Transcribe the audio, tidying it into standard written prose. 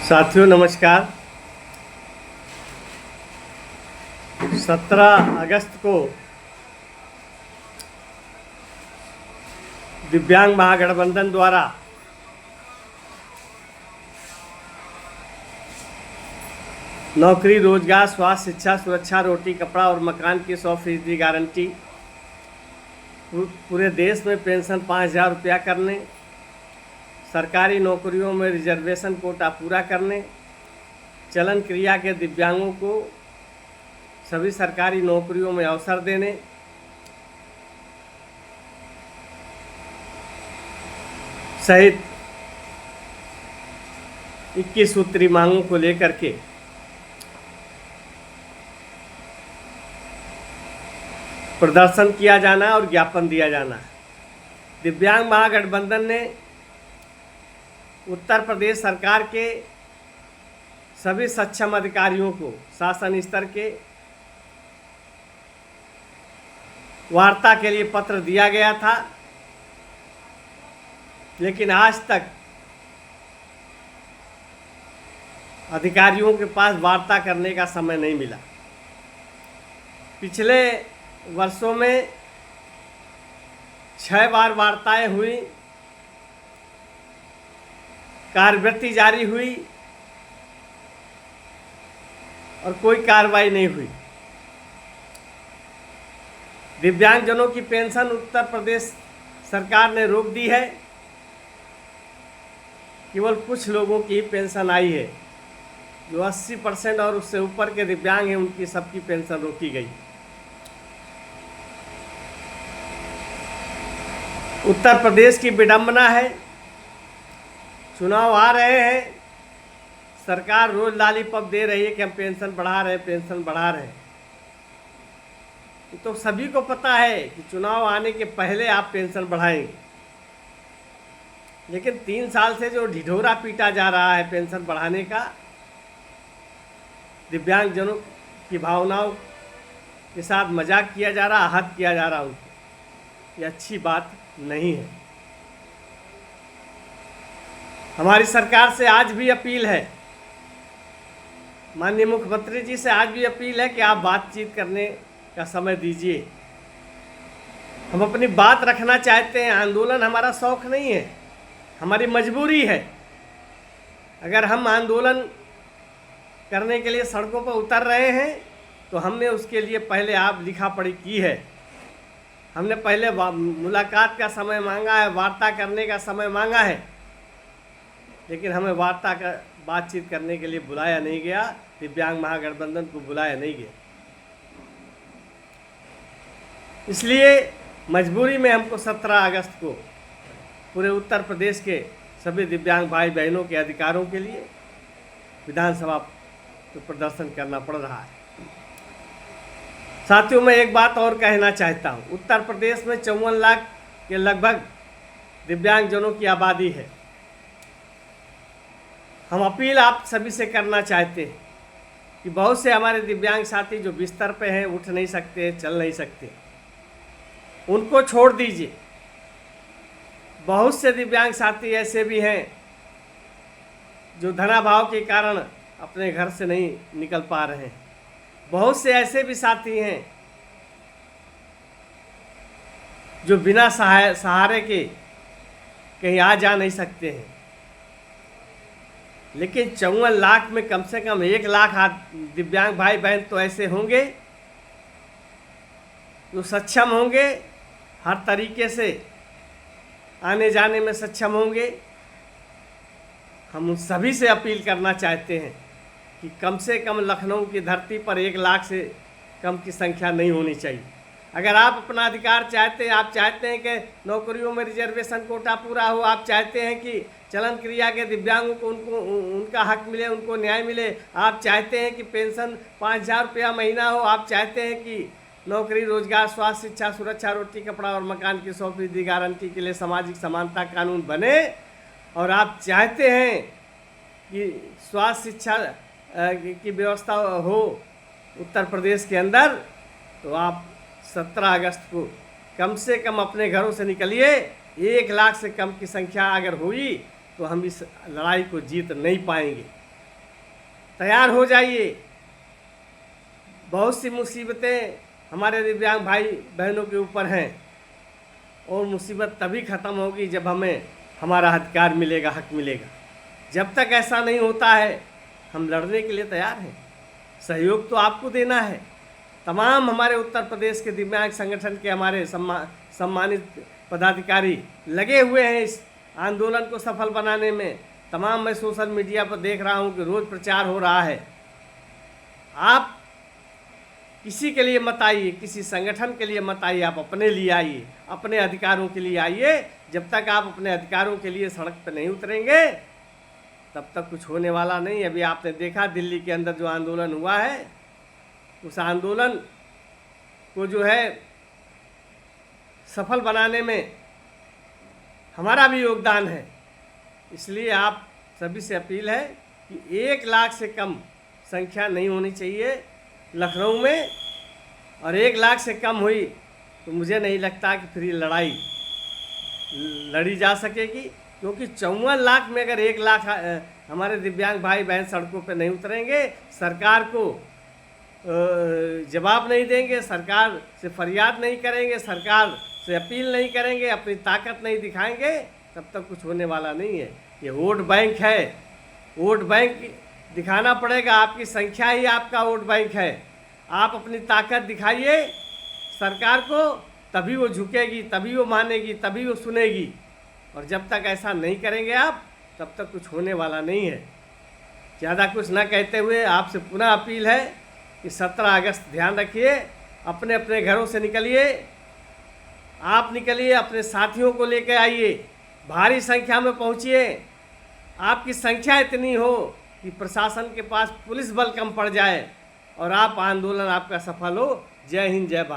साथियों नमस्कार। 17 अगस्त को दिव्यांग महागठबंधन द्वारा नौकरी, रोजगार, स्वास्थ्य, शिक्षा, सुरक्षा, रोटी, कपड़ा और मकान की 100% गारंटी, पूरे देश में पेंशन 5,000 रुपया करने, सरकारी नौकरियों में रिजर्वेशन कोटा पूरा करने, चलन क्रिया के दिव्यांगों को सभी सरकारी नौकरियों में अवसर देने, सहित 21 सूत्री मांगों को लेकर के प्रदर्शन किया जाना और ज्ञापन दिया जाना। दिव्यांग महागठबंधन ने उत्तर प्रदेश सरकार के सभी सक्षम अधिकारियों को शासन स्तर के वार्ता के लिए पत्र दिया गया था, लेकिन आज तक अधिकारियों के पास वार्ता करने का समय नहीं मिला। पिछले वर्षों में 6 बार वार्ताएं हुई, कार्यवृत्ति जारी हुई और कोई कार्रवाई नहीं हुई। दिव्यांगजनों की पेंशन उत्तर प्रदेश सरकार ने रोक दी है। केवल कुछ लोगों की पेंशन आई है। जो 80% और उससे ऊपर के दिव्यांग हैं, उनकी सबकी पेंशन रोकी गई। उत्तर प्रदेश की विडंबना है। चुनाव आ रहे हैं, सरकार रोज लॉलीपॉप दे रही है कि हम पेंशन बढ़ा रहे हैं, पेंशन बढ़ा रहे हैं। तो सभी को पता है कि चुनाव आने के पहले आप पेंशन बढ़ाएंगे, लेकिन 3 साल से जो ढिढोरा पीटा जा रहा है पेंशन बढ़ाने का, दिव्यांगजनों की भावनाओं के साथ मजाक किया जा रहा, आहत किया जा रहा उनको, ये अच्छी बात नहीं है। हमारी सरकार से आज भी अपील है, माननीय मुख्यमंत्री जी से आज भी अपील है कि आप बातचीत करने का समय दीजिए। हम अपनी बात रखना चाहते हैं। आंदोलन हमारा शौक नहीं है, हमारी मजबूरी है। अगर हम आंदोलन करने के लिए सड़कों पर उतर रहे हैं तो हमने उसके लिए पहले आप लिखा पढ़ी की है। हमने पहले मुलाकात का समय मांगा है, वार्ता करने का समय मांगा है, लेकिन हमें बातचीत करने के लिए बुलाया नहीं गया। दिव्यांग महागठबंधन को बुलाया नहीं गया। इसलिए मजबूरी में हमको 17 अगस्त को पूरे उत्तर प्रदेश के सभी दिव्यांग भाई बहनों के अधिकारों के लिए विधानसभा में प्रदर्शन करना पड़ रहा है। साथियों, मैं एक बात और कहना चाहता हूँ। उत्तर प्रदेश में 54 लाख के लगभग दिव्यांगजनों की आबादी है। हम अपील आप सभी से करना चाहते हैं कि बहुत से हमारे दिव्यांग साथी जो बिस्तर पे हैं, उठ नहीं सकते, चल नहीं सकते, उनको छोड़ दीजिए। बहुत से दिव्यांग साथी ऐसे भी हैं जो धनाभाव के कारण अपने घर से नहीं निकल पा रहे हैं। बहुत से ऐसे भी साथी हैं जो बिना सहारे के कहीं आ जा नहीं सकते हैं। लेकिन 54 लाख में कम से कम 1 लाख दिव्यांग भाई बहन तो ऐसे होंगे जो सक्षम होंगे, हर तरीके से आने जाने में सक्षम होंगे। हम उन सभी से अपील करना चाहते हैं कि कम से कम लखनऊ की धरती पर 1 लाख से कम की संख्या नहीं होनी चाहिए। अगर आप अपना अधिकार चाहते हैं, आप चाहते हैं कि नौकरियों में रिजर्वेशन कोटा पूरा हो, आप चाहते हैं कि चलन क्रिया के दिव्यांगों को उनका हक मिले, उनको न्याय मिले, आप चाहते हैं कि पेंशन 5,000 रुपया महीना हो, आप चाहते हैं कि नौकरी, रोजगार, स्वास्थ्य, शिक्षा, सुरक्षा, रोटी, कपड़ा और मकान की 100% गारंटी के लिए सामाजिक समानता कानून बने, और आप चाहते हैं कि स्वास्थ्य शिक्षा की व्यवस्था हो उत्तर प्रदेश के अंदर, तो आप 17 अगस्त को कम से कम अपने घरों से निकलिए। 1 लाख से कम की संख्या अगर हुई तो हम इस लड़ाई को जीत नहीं पाएंगे। तैयार हो जाइए। बहुत सी मुसीबतें हमारे दिव्यांग भाई बहनों के ऊपर हैं, और मुसीबत तभी ख़त्म होगी जब हमें हमारा अधिकार मिलेगा, हक मिलेगा। जब तक ऐसा नहीं होता है हम लड़ने के लिए तैयार हैं। सहयोग तो आपको देना है। तमाम हमारे उत्तर प्रदेश के दिव्यांग संगठन के हमारे सम्मानित पदाधिकारी लगे हुए हैं इस आंदोलन को सफल बनाने में। तमाम मैं सोशल मीडिया पर देख रहा हूँ कि रोज़ प्रचार हो रहा है। आप किसी के लिए मत आइए, किसी संगठन के लिए मत आइए, आप अपने लिए आइए, अपने अधिकारों के लिए आइए। जब तक आप अपने अधिकारों के लिए सड़क पर नहीं उतरेंगे तब तक कुछ होने वाला नहीं। अभी आपने देखा दिल्ली के अंदर जो आंदोलन हुआ है, उस आंदोलन को जो है सफल बनाने में हमारा भी योगदान है। इसलिए आप सभी से अपील है कि 1 लाख से कम संख्या नहीं होनी चाहिए लखनऊ में, और 1 लाख से कम हुई तो मुझे नहीं लगता कि फिर ये लड़ाई लड़ी जा सकेगी, क्योंकि 54 लाख में अगर 1 लाख हमारे दिव्यांग भाई बहन सड़कों पर नहीं उतरेंगे, सरकार को जवाब नहीं देंगे, सरकार से फरियाद नहीं करेंगे, सरकार से अपील नहीं करेंगे, अपनी ताकत नहीं दिखाएंगे, तब तक कुछ होने वाला नहीं है। ये वोट बैंक है, वोट बैंक दिखाना पड़ेगा। आपकी संख्या ही आपका वोट बैंक है। आप अपनी ताकत दिखाइए सरकार को, तभी वो झुकेगी, तभी वो मानेगी, तभी वो सुनेगी। और जब तक ऐसा नहीं करेंगे आप, तब तक कुछ होने वाला नहीं है। ज़्यादा कुछ ना कहते हुए आपसे पुनः अपील है कि 17 अगस्त ध्यान रखिए, अपने अपने घरों से निकलिए, आप निकलिए, अपने साथियों को लेकर आइए, भारी संख्या में पहुंचिए। आपकी संख्या इतनी हो कि प्रशासन के पास पुलिस बल कम पड़ जाए और आप आंदोलन आपका सफल हो। जय हिंद, जय भारत।